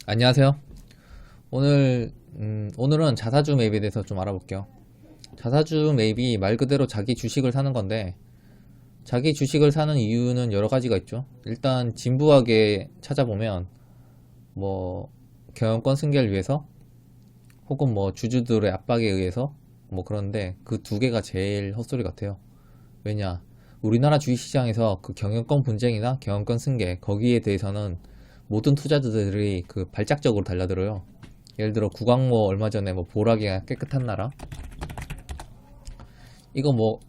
안녕하세요. 오늘은 자사주 매입에 대해서 좀 알아볼게요. 자사주 매입이 말 그대로 자기 주식을 사는 건데, 자기 주식을 사는 이유는 여러 가지가 있죠. 일단, 진부하게 찾아보면, 뭐, 경영권 승계를 위해서, 혹은 뭐, 주주들의 압박에 의해서, 뭐 그런데 그 두 개가 제일 헛소리 같아요. 왜냐? 우리나라 주식시장에서 그 경영권 분쟁이나 경영권 승계, 거기에 대해서는 모든 투자자들이 그 발작적으로 달려들어요. 예를 들어 구광모 얼마 전에 뭐 보라기가 깨끗한 나라, 이거 뭐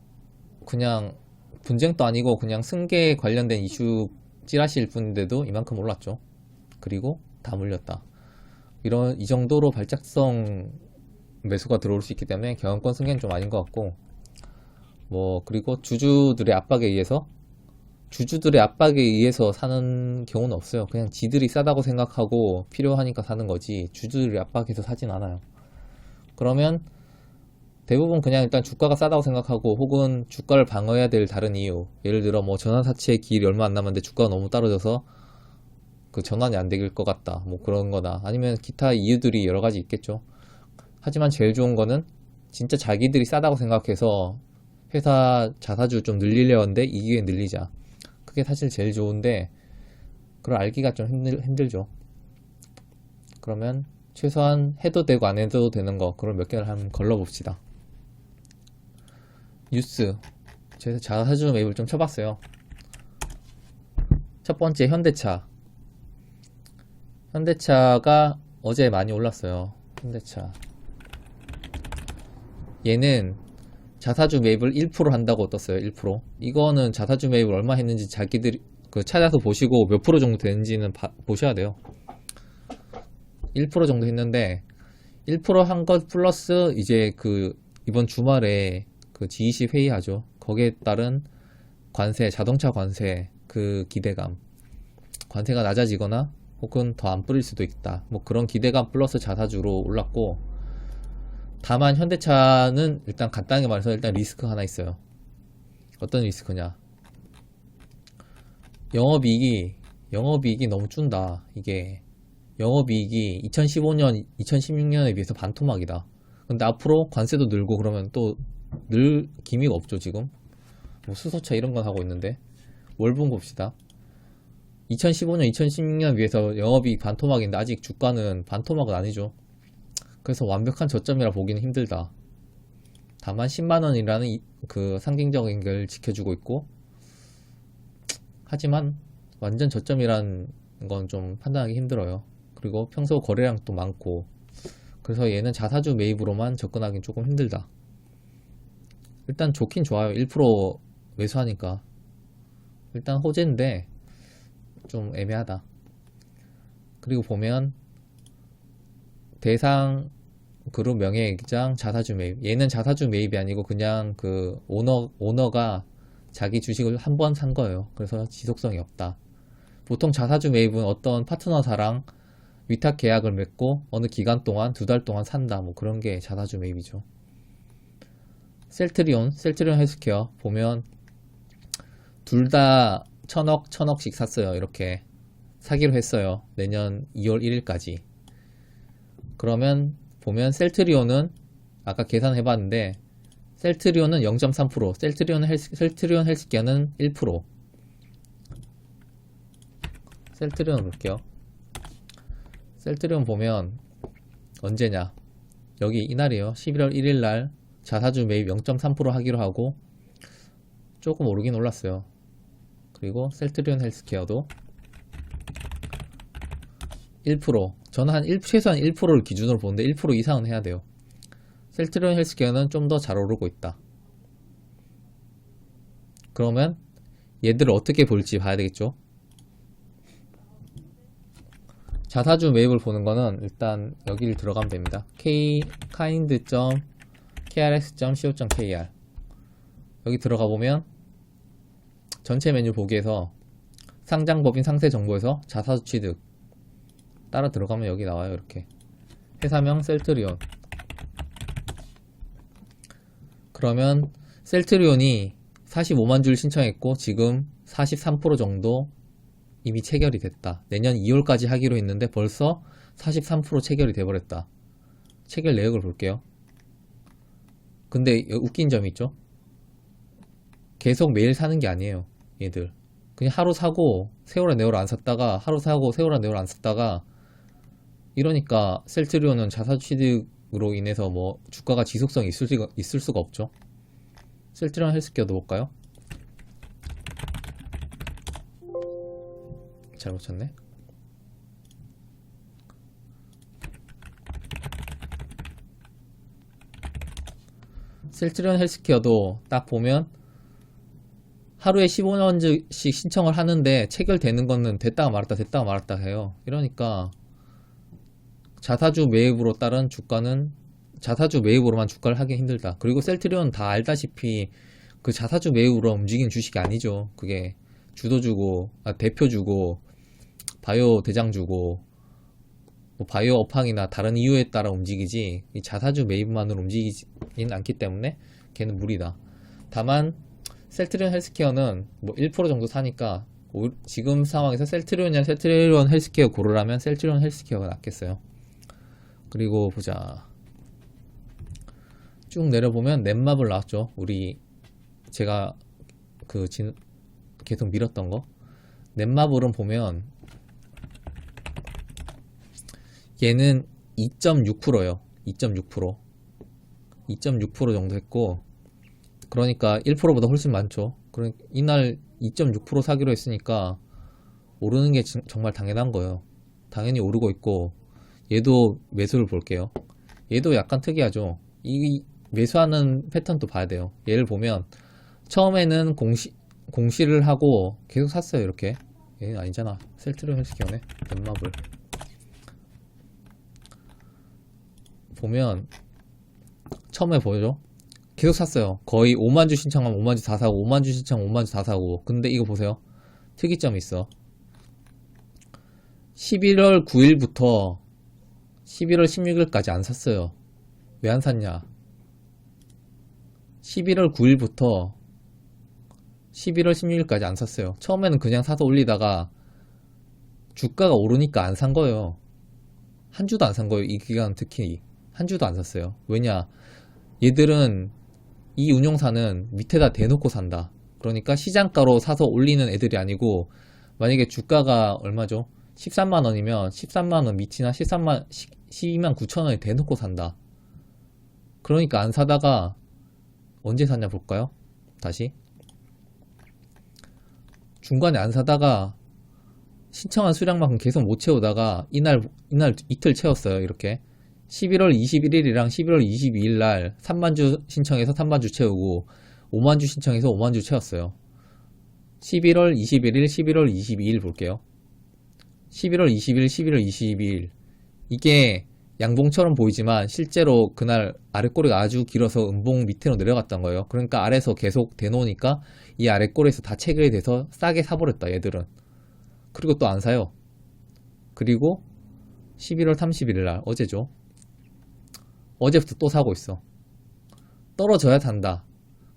그냥 분쟁도 아니고 그냥 승계에 관련된 이슈 찌라시일 뿐인데도 이만큼 올랐죠. 그리고 다 물렸다. 이 정도로 발작성 매수가 들어올 수 있기 때문에 경영권 승계는 좀 아닌 것 같고, 뭐 그리고 주주들의 압박에 의해서 사는 경우는 없어요. 그냥 지들이 싸다고 생각하고 필요하니까 사는 거지, 주주들이 압박해서 사진 않아요. 그러면 대부분 그냥 일단 주가가 싸다고 생각하고, 혹은 주가를 방어해야 될 다른 이유, 예를 들어 뭐 전환사채의 기일이 얼마 안 남았는데 주가가 너무 떨어져서 그 전환이 안 될 것 같다, 뭐 그런 거나 아니면 기타 이유들이 여러 가지 있겠죠. 하지만 제일 좋은 거는 진짜 자기들이 싸다고 생각해서 회사 자사주 좀 늘리려 하는데 이 기회에 늘리자, 그게 사실 제일 좋은데, 그걸 알기가 좀 힘들죠. 그러면 최소한 해도 되고 안 해도 되는 거, 그런 몇 개를 한번 걸러봅시다. 뉴스. 제가 자사주 매입을 좀 쳐봤어요. 첫 번째, 현대차. 현대차가 어제 많이 올랐어요. 현대차. 얘는 자사주 매입을 1% 한다고 떴어요. 1%. 이거는 자사주 매입을 얼마 했는지 자기들이 그 찾아서 보시고 몇 프로 정도 되는지는 보셔야 돼요. 1% 정도 했는데, 1% 한 것 플러스 이제 그 이번 주말에 그 G20 회의하죠. 거기에 따른 관세, 자동차 관세, 그 기대감, 관세가 낮아지거나 혹은 더 안 뿌릴 수도 있다, 뭐 그런 기대감 플러스 자사주로 올랐고, 다만 현대차는 일단 간단하게 말해서 일단 리스크 하나 있어요. 어떤 리스크냐? 영업이익이 너무 준다. 이게 영업이익이 2015년, 2016년에 비해서 반토막이다. 근데 앞으로 관세도 늘고 그러면 또 늘 기미가 없죠. 지금 뭐 수소차 이런 건 하고 있는데, 월분 봅시다. 2015년, 2016년 비해서 영업이익 반토막인데 아직 주가는 반토막은 아니죠. 그래서 완벽한 저점이라 보기는 힘들다. 다만 10만원이라는 그 상징적인 걸 지켜주고 있고, 하지만 완전 저점이란 건 좀 판단하기 힘들어요. 그리고 평소 거래량도 많고, 그래서 얘는 자사주 매입으로만 접근하기는 조금 힘들다. 일단 좋긴 좋아요. 1% 매수하니까. 일단 호재인데 좀 애매하다. 그리고 보면 대상 그룹 명예회장 자사주 매입. 얘는 자사주 매입이 아니고 그냥 그 오너가 자기 주식을 한 번 산 거예요. 그래서 지속성이 없다. 보통 자사주 매입은 어떤 파트너사랑 위탁 계약을 맺고 어느 기간 동안, 두 달 동안 산다, 뭐 그런 게 자사주 매입이죠. 셀트리온 헬스케어 보면 둘 다 천억씩 샀어요. 이렇게 사기로 했어요. 내년 2월 1일까지. 그러면 보면 셀트리온은 아까 계산해봤는데, 셀트리온은 0.3%, 셀트리온 헬스케어는 1%. 셀트리온 볼게요. 셀트리온 보면 언제냐? 여기 이날이에요. 11월 1일날 자사주 매입 0.3% 하기로 하고 조금 오르긴 올랐어요. 그리고 셀트리온 헬스케어도 1%. 저는 최소한 1%를 기준으로 보는데 1% 이상은 해야 돼요. 셀트리온 헬스케어는 좀 더 잘 오르고 있다. 그러면 얘들을 어떻게 볼지 봐야 되겠죠. 자사주 매입을 보는 거는 일단 여기를 들어가면 됩니다. kind.krx.co.kr 여기 들어가 보면 전체 메뉴 보기에서 상장법인 상세 정보에서 자사주 취득 따라 들어가면 여기 나와요. 이렇게 회사명 셀트리온. 그러면 셀트리온이 45만 줄 신청했고 지금 43% 정도 이미 체결이 됐다. 내년 2월까지 하기로 했는데 벌써 43% 체결이 돼버렸다. 체결 내역을 볼게요. 근데 웃긴 점이 있죠. 계속 매일 사는 게 아니에요. 얘들 그냥 하루 사고 세월아 네월아 안 샀다가 하루 사고 세월아 네월아 안 샀다가 이러니까 셀트리온은 자사주 취득으로 인해서 뭐 주가가 지속성이 있을 수가 없죠. 셀트리온 헬스케어 넣어볼까요? 잘못 쳤네. 셀트리온 헬스케어도 딱 보면 하루에 15년씩 신청을 하는데 체결되는 거는 됐다가 말았다 해요. 이러니까 자사주 매입으로 따른 주가는 자사주 매입으로만 주가를 하기 힘들다. 그리고 셀트리온 다 알다시피 그 자사주 매입으로 움직이는 주식이 아니죠. 그게 주도 주고 대표 주고 바이오 대장 주고 뭐 바이오 업황이나 다른 이유에 따라 움직이지 이 자사주 매입만으로 움직이지는 않기 때문에 걔는 무리다. 다만 셀트리온 헬스케어는 뭐 1% 정도 사니까 지금 상황에서 셀트리온이나 셀트리온 헬스케어 고르라면 셀트리온 헬스케어가 낫겠어요. 그리고 보자. 쭉 내려보면 넷마블 나왔죠. 제가 계속 밀었던 거. 넷마블은 보면 얘는 2.6%요. 2.6%. 2.6% 정도 했고, 그러니까 1%보다 훨씬 많죠. 그러니까 이날 2.6% 사기로 했으니까 오르는 게 정말 당연한 거예요. 당연히 오르고 있고, 얘도 매수를 볼게요. 얘도 약간 특이하죠. 이 매수하는 패턴도 봐야 돼요. 얘를 보면 처음에는 공시를 하고 계속 샀어요. 이렇게. 얘는 아니잖아. 셀트리온 헬스케어네. 넷마블 보면 처음에 보여줘. 계속 샀어요. 거의 5만주 신청하면 5만주 다 사고 5만주 신청하면 5만주 다 사고. 근데 이거 보세요. 특이점이 있어. 11월 9일부터 11월 16일까지 안 샀어요. 왜 안 샀냐? 11월 9일부터 11월 16일까지 안 샀어요. 처음에는 그냥 사서 올리다가 주가가 오르니까 안 산 거예요. 한 주도 안 산 거예요. 이 기간 특히 한 주도 안 샀어요. 왜냐? 얘들은 이 운용사는 밑에다 대놓고 산다. 그러니까 시장가로 사서 올리는 애들이 아니고, 만약에 주가가 얼마죠? 13만원이면 13만원 밑이나 12만 9천원에 대놓고 산다. 그러니까 안 사다가 언제 샀냐 볼까요? 다시 중간에 안 사다가 신청한 수량만큼 계속 못 채우다가 이날 이틀 채웠어요. 이렇게 11월 21일이랑 11월 22일 날 3만주 신청해서 3만주 채우고 5만주 신청해서 5만주 채웠어요. 11월 21일, 11월 22일 볼게요. 11월 20일, 11월 22일. 이게 양봉처럼 보이지만 실제로 그날 아랫꼬리가 아주 길어서 음봉 밑으로 내려갔던 거예요. 그러니까 아래에서 계속 대놓으니까 이 아랫꼬리에서 다 체결이 돼서 싸게 사버렸다, 얘들은. 그리고 또 안 사요. 그리고 11월 31일 날, 어제죠. 어제부터 또 사고 있어. 떨어져야 산다.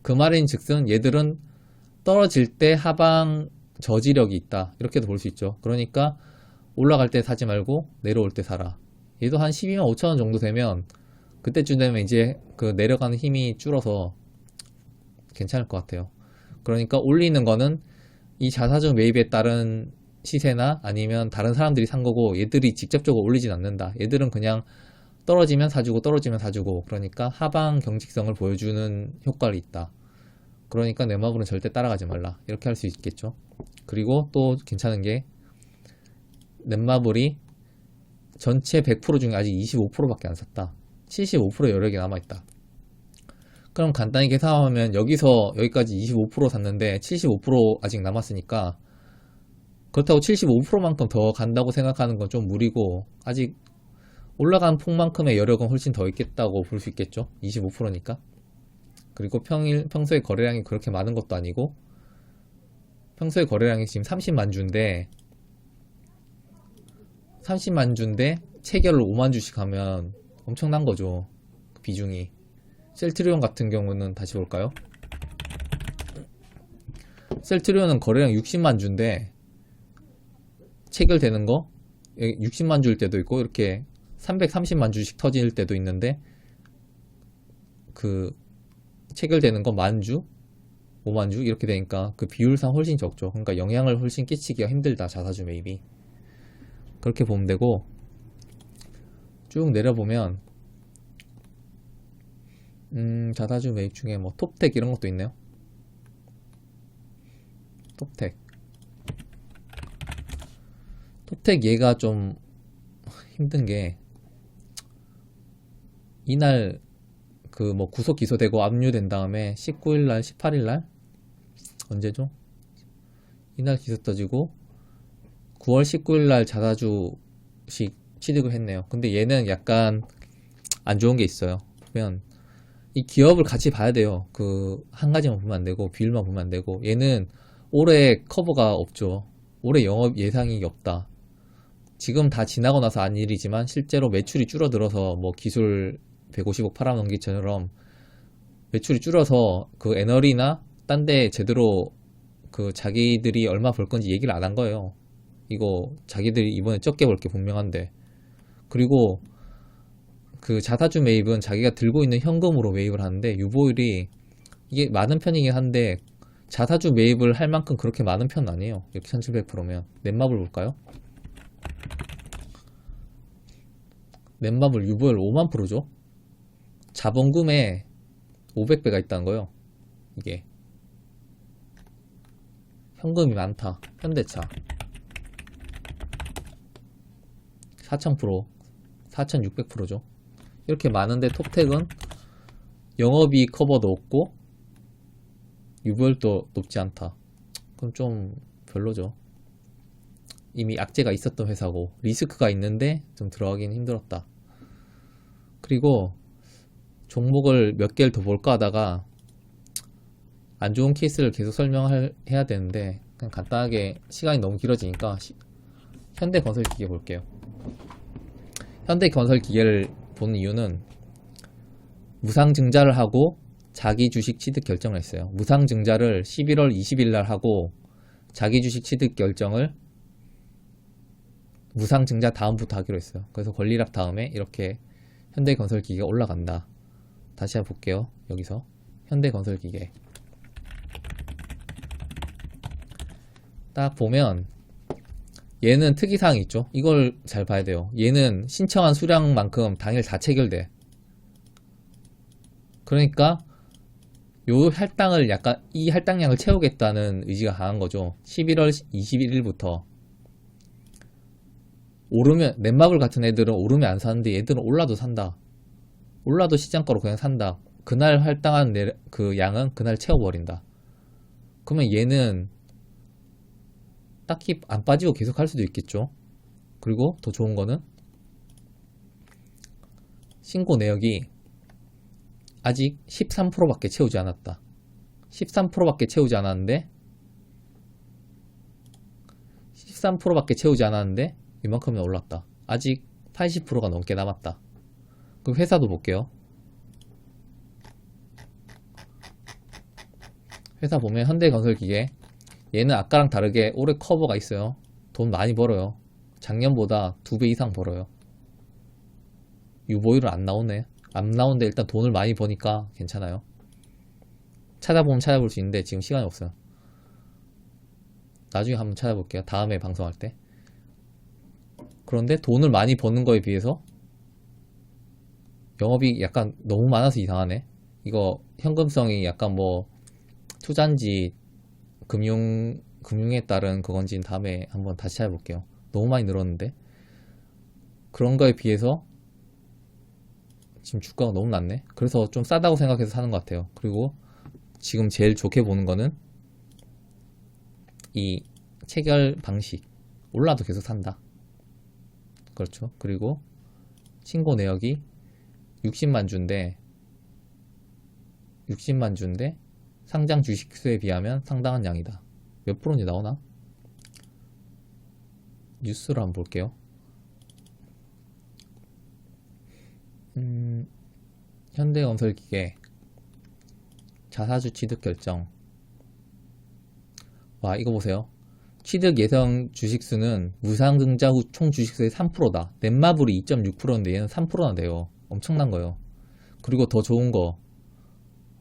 그 말인 즉슨 얘들은 떨어질 때 하방 저지력이 있다. 이렇게도 볼 수 있죠. 그러니까 올라갈 때 사지 말고 내려올 때 사라. 얘도 한 12만 5천원 정도 되면 그때쯤 되면 이제 그 내려가는 힘이 줄어서 괜찮을 것 같아요. 그러니까 올리는 거는 이 자사주 매입에 따른 시세나 아니면 다른 사람들이 산 거고, 얘들이 직접적으로 올리진 않는다. 얘들은 그냥 떨어지면 사주고 떨어지면 사주고, 그러니까 하방 경직성을 보여주는 효과가 있다. 그러니까 넷마블은 절대 따라가지 말라. 이렇게 할 수 있겠죠. 그리고 또 괜찮은 게 넷마블이 전체 100% 중에 아직 25%밖에 안 샀다. 75% 여력이 남아있다. 그럼 간단히 계산하면 여기서 여기까지 25% 샀는데 75% 아직 남았으니까, 그렇다고 75%만큼 더 간다고 생각하는 건 좀 무리고, 아직 올라간 폭만큼의 여력은 훨씬 더 있겠다고 볼 수 있겠죠. 25%니까. 그리고 평소에 거래량이 그렇게 많은 것도 아니고, 평소에 거래량이 지금 30만 주인데 30만 주인데 체결을 5만 주씩 하면 엄청난 거죠. 비중이. 셀트리온 같은 경우는 다시 볼까요? 셀트리온은 거래량 60만 주인데 체결되는 거 60만 주일 때도 있고 이렇게 330만 주씩 터질 때도 있는데 그 체결되는 거 만 주, 5만 주 이렇게 되니까 그 비율상 훨씬 적죠. 그러니까 영향을 훨씬 끼치기가 힘들다, 자사주 매입이. 그렇게 보면 되고, 쭉 내려보면 자사주 매입 중에 뭐 톱텍 이런 것도 있네요. 톱텍 얘가 좀 힘든 게 이날 그 뭐 구속 기소되고 압류된 다음에 19일날 18일날 언제죠? 이날 기소 떠지고 9월 19일날 자사주식 취득을 했네요. 근데 얘는 약간 안 좋은 게 있어요. 보면 이 기업을 같이 봐야 돼요. 그 한 가지만 보면 안 되고 비율만 보면 안 되고, 얘는 올해 커버가 없죠. 올해 영업 예상이 없다. 지금 다 지나고 나서 한 일이지만 실제로 매출이 줄어들어서 뭐 기술 150억 팔아넘기처럼 매출이 줄어서 그 애널이나 딴 데 제대로 그 자기들이 얼마 벌 건지 얘기를 안 한 거예요. 이거 자기들이 이번에 적게 벌 게 분명한데. 그리고 그 자사주 매입은 자기가 들고 있는 현금으로 매입을 하는데 유보율이 이게 많은 편이긴 한데 자사주 매입을 할 만큼 그렇게 많은 편은 아니에요. 이렇게 1700%면 넷마블 볼까요? 넷마블 유보율 5만 프로죠. 자본금에 500배가 있다는 거예요. 이게 현금이 많다. 현대차 4000%, 4600%죠. 이렇게 많은데 톱텍은 영업이익 커버도 없고 유보율도 높지 않다. 그럼 좀 별로죠. 이미 악재가 있었던 회사고 리스크가 있는데 좀 들어가긴 힘들었다. 그리고 종목을 몇 개를 더 볼까 하다가 안 좋은 케이스를 계속 설명해야 되는데 그냥 간단하게 시간이 너무 길어지니까 현대건설기계 볼게요. 현대건설기계를 보는 이유는 무상증자를 하고 자기 주식 취득 결정을 했어요. 무상증자를 11월 20일 날 하고 자기 주식 취득 결정을 무상증자 다음부터 하기로 했어요. 그래서 권리락 다음에 이렇게 현대건설기계가 올라간다. 다시 한번 볼게요. 여기서 현대건설기계 딱 보면 얘는 특이사항이 있죠. 이걸 잘 봐야 돼요. 얘는 신청한 수량만큼 당일 다 체결돼. 그러니까 요 할당을 약간 이 할당량을 채우겠다는 의지가 강한 거죠. 11월 21일부터 오르면, 넷마블 같은 애들은 오르면 안 사는데 얘들은 올라도 산다. 올라도 시장가로 그냥 산다. 그날 할당한 그 양은 그날 채워버린다. 그러면 얘는 딱히 안 빠지고 계속 할 수도 있겠죠. 그리고 더 좋은 거는 신고 내역이 아직 13%밖에 채우지 않았다. 13%밖에 채우지 않았는데 13%밖에 채우지 않았는데 이만큼이나 올랐다. 아직 80%가 넘게 남았다. 그럼 회사도 볼게요. 회사 보면 현대건설기계 얘는 아까랑 다르게 올해 커버가 있어요. 돈 많이 벌어요. 작년보다 2배 이상 벌어요. 유보율은 안 나오네. 안 나오는데 일단 돈을 많이 버니까 괜찮아요. 찾아보면 찾아볼 수 있는데 지금 시간이 없어요. 나중에 한번 찾아볼게요. 다음에 방송할 때. 그런데 돈을 많이 버는 거에 비해서 영업이 약간 너무 많아서 이상하네. 이거 현금성이 약간 뭐 투자인지 금융에 따른 그건지는 다음에 한번 다시 찾아볼게요. 너무 많이 늘었는데 그런 거에 비해서 지금 주가가 너무 낮네. 그래서 좀 싸다고 생각해서 사는 것 같아요. 그리고 지금 제일 좋게 보는 거는 이 체결 방식. 올라도 계속 산다. 그렇죠. 그리고 신고 내역이 60만 주인데 상장 주식 수에 비하면 상당한 양이다. 몇 프로인지 나오나? 뉴스로 한번 볼게요. 현대건설기계 자사주 취득 결정. 와, 이거 보세요. 취득 예상 주식수는 무상증자 후 총 주식수의 3%다. 넷마블이 2.6%인데 얘는 3%나 돼요. 엄청난 거예요. 그리고 더 좋은 거,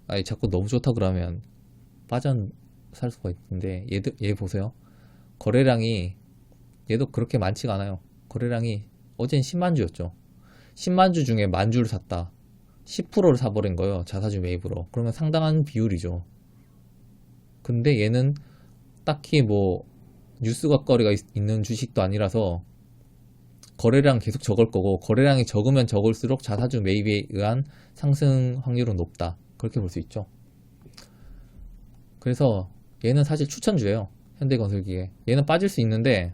아니 자꾸 너무 좋다 그러면 빠져 살 수가 있는데 얘 보세요. 거래량이 얘도 그렇게 많지가 않아요. 거래량이 어젠 10만 주였죠. 10만 주 중에 만 주를 샀다. 10%를 사버린 거예요. 자사주 매입으로. 그러면 상당한 비율이죠. 근데 얘는 딱히 뭐 뉴스거리가 있는 주식도 아니라서 거래량 계속 적을 거고, 거래량이 적으면 적을수록 자사주 매입에 의한 상승 확률은 높다. 그렇게 볼 수 있죠. 그래서 얘는 사실 추천주예요. 현대건설기계. 얘는 빠질 수 있는데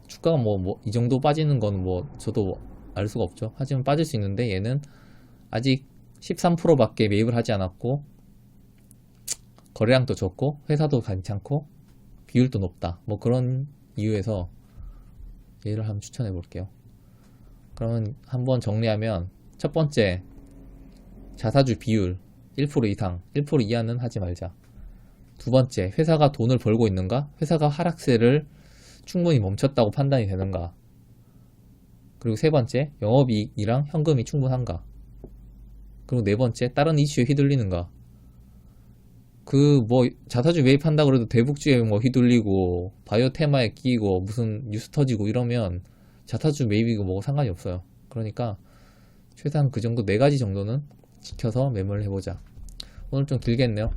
주가가 뭐 이 정도 빠지는 건 뭐 저도 알 수가 없죠. 하지만 빠질 수 있는데 얘는 아직 13%밖에 매입을 하지 않았고 거래량도 적고 회사도 괜찮고 비율도 높다. 뭐 그런 이유에서 얘를 한번 추천해 볼게요. 그러면 한번 정리하면 첫 번째, 자사주 비율 1% 이상, 1% 이하는 하지 말자. 두 번째, 회사가 돈을 벌고 있는가? 회사가 하락세를 충분히 멈췄다고 판단이 되는가? 그리고 세 번째, 영업이익이랑 현금이 충분한가? 그리고 네 번째, 다른 이슈에 휘둘리는가? 뭐 자사주 매입한다 그래도 대북주에 뭐 휘둘리고 바이오 테마에 끼고 무슨 뉴스 터지고 이러면 자사주 매입이고 뭐고 상관이 없어요. 그러니까 최소한 그 정도 네 가지 정도는 지켜서 매매를 해보자. 오늘 좀 길겠네요.